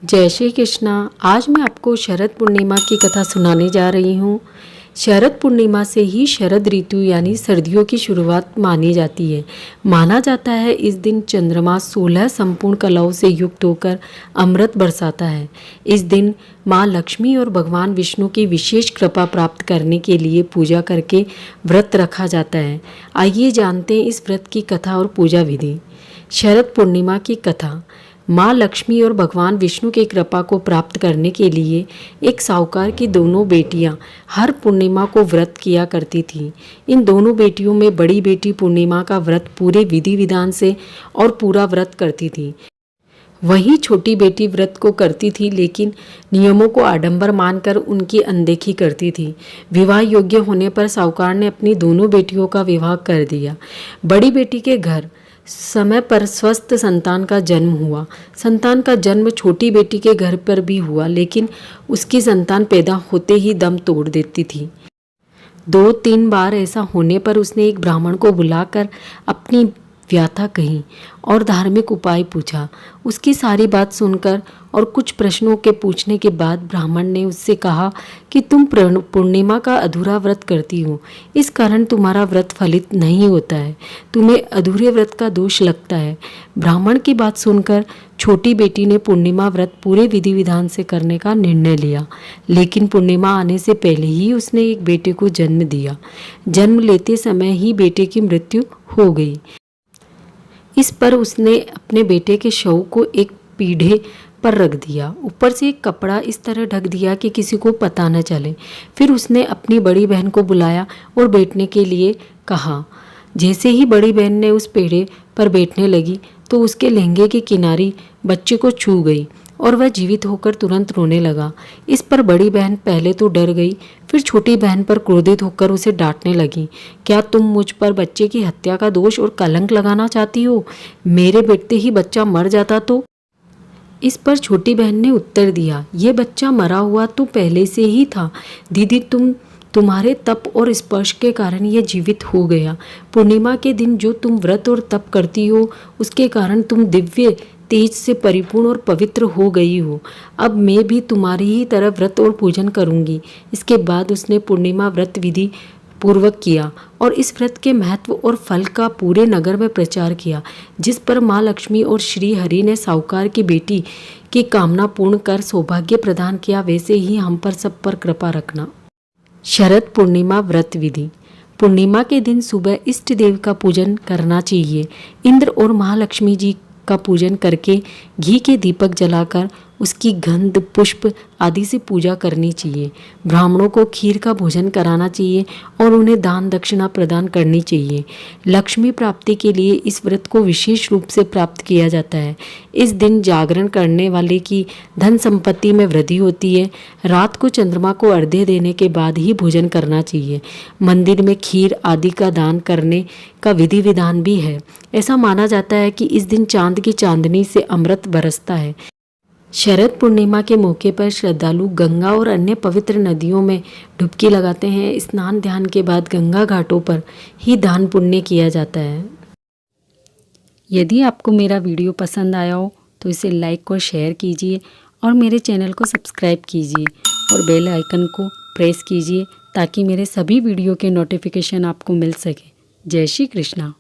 जय श्री कृष्णा। आज मैं आपको शरद पूर्णिमा की कथा सुनाने जा रही हूँ। शरद पूर्णिमा से ही शरद ऋतु यानी सर्दियों की शुरुआत मानी जाती है। माना जाता है इस दिन चंद्रमा 16 संपूर्ण कलाओं से युक्त होकर अमृत बरसाता है। इस दिन माँ लक्ष्मी और भगवान विष्णु की विशेष कृपा प्राप्त करने के लिए पूजा करके व्रत रखा जाता है। आइए जानते हैं इस व्रत की कथा और पूजा विधि। शरद पूर्णिमा की कथा। माँ लक्ष्मी और भगवान विष्णु की कृपा को प्राप्त करने के लिए एक साहूकार की दोनों बेटियां हर पूर्णिमा को व्रत किया करती थीं। इन दोनों बेटियों में बड़ी बेटी पूर्णिमा का व्रत पूरे विधि विधान से और पूरा व्रत करती थी। वहीं छोटी बेटी व्रत को करती थी लेकिन नियमों को आडंबर मानकर उनकी अनदेखी करती थी। विवाह योग्य होने पर साहूकार ने अपनी दोनों बेटियों का विवाह कर दिया। बड़ी बेटी के घर समय पर स्वस्थ संतान का जन्म हुआ। संतान का जन्म छोटी बेटी के घर पर भी हुआ, लेकिन उसकी संतान पैदा होते ही दम तोड़ देती थी। 2-3 बार ऐसा होने पर उसने एक ब्राह्मण को बुलाकर अपनी व्यथा कही और धार्मिक उपाय पूछा। उसकी सारी बात सुनकर और कुछ प्रश्नों के पूछने के बाद ब्राह्मण ने उससे कहा कि तुम पूर्णिमा का अधूरा व्रत करती हो, इस कारण तुम्हारा व्रत फलित नहीं होता है। तुम्हें अधूरे व्रत का दोष लगता है। ब्राह्मण की बात सुनकर छोटी बेटी ने पूर्णिमा व्रत पूरे विधि विधान से करने का निर्णय लिया, लेकिन पूर्णिमा आने से पहले ही उसने एक बेटे को जन्म दिया। जन्म लेते समय ही बेटे की मृत्यु हो गई। इस पर उसने अपने बेटे के शव को एक पीढ़े पर रख दिया। ऊपर से एक कपड़ा इस तरह ढक दिया कि किसी को पता न चले। फिर उसने अपनी बड़ी बहन को बुलाया और बैठने के लिए कहा। जैसे ही बड़ी बहन ने उस पेड़े पर बैठने लगी तो उसके लहंगे की किनारी बच्चे को छू गई और वह जीवित होकर तुरंत रोने लगा। इस पर बड़ी बहन पहले तो डर गई, फिर छोटी बहन पर क्रोधित होकर उसे डांटने लगी। क्या तुम मुझ पर बच्चे की हत्या का दोष और कलंक लगाना चाहती हो? मेरे बेटे ही बच्चा मर जाता तो? इस पर छोटी बहन ने उत्तर दिया, ये बच्चा मरा हुआ तो पहले से ही था दीदी, तुम्हारे तप और स्पर्श के कारण यह जीवित हो गया। पूर्णिमा के दिन जो तुम व्रत और तप करती हो उसके कारण तुम दिव्य तेज से परिपूर्ण और पवित्र हो गई हो। अब मैं भी तुम्हारी ही तरह व्रत और पूजन करूंगी। इसके बाद उसने पूर्णिमा व्रत विधि पूर्वक किया और इस व्रत के महत्व और फल का पूरे नगर में प्रचार किया, जिस पर माँ लक्ष्मी और श्री हरि ने साहूकार की बेटी की कामना पूर्ण कर सौभाग्य प्रदान किया। वैसे ही हम पर सब पर कृपा रखना। शरद पूर्णिमा व्रत विधि। पूर्णिमा के दिन सुबह इष्ट देव का पूजन करना चाहिए। इंद्र और महालक्ष्मी जी का पूजन करके घी के दीपक जलाकर उसकी गंध पुष्प आदि से पूजा करनी चाहिए। ब्राह्मणों को खीर का भोजन कराना चाहिए और उन्हें दान दक्षिणा प्रदान करनी चाहिए। लक्ष्मी प्राप्ति के लिए इस व्रत को विशेष रूप से प्राप्त किया जाता है। इस दिन जागरण करने वाले की धन संपत्ति में वृद्धि होती है। रात को चंद्रमा को अर्घ्य देने के बाद ही भोजन करना चाहिए। मंदिर में खीर आदि का दान करने का विधि विधान भी है। ऐसा माना जाता है कि इस दिन चांद की चांदनी से अमृत बरसता है। शरद पूर्णिमा के मौके पर श्रद्धालु गंगा और अन्य पवित्र नदियों में डुबकी लगाते हैं। स्नान ध्यान के बाद गंगा घाटों पर ही दान पुण्य किया जाता है। यदि आपको मेरा वीडियो पसंद आया हो तो इसे लाइक और शेयर कीजिए और मेरे चैनल को सब्सक्राइब कीजिए और बेल आइकन को प्रेस कीजिए ताकि मेरे सभी वीडियो के नोटिफिकेशन आपको मिल सके। जय श्री कृष्णा।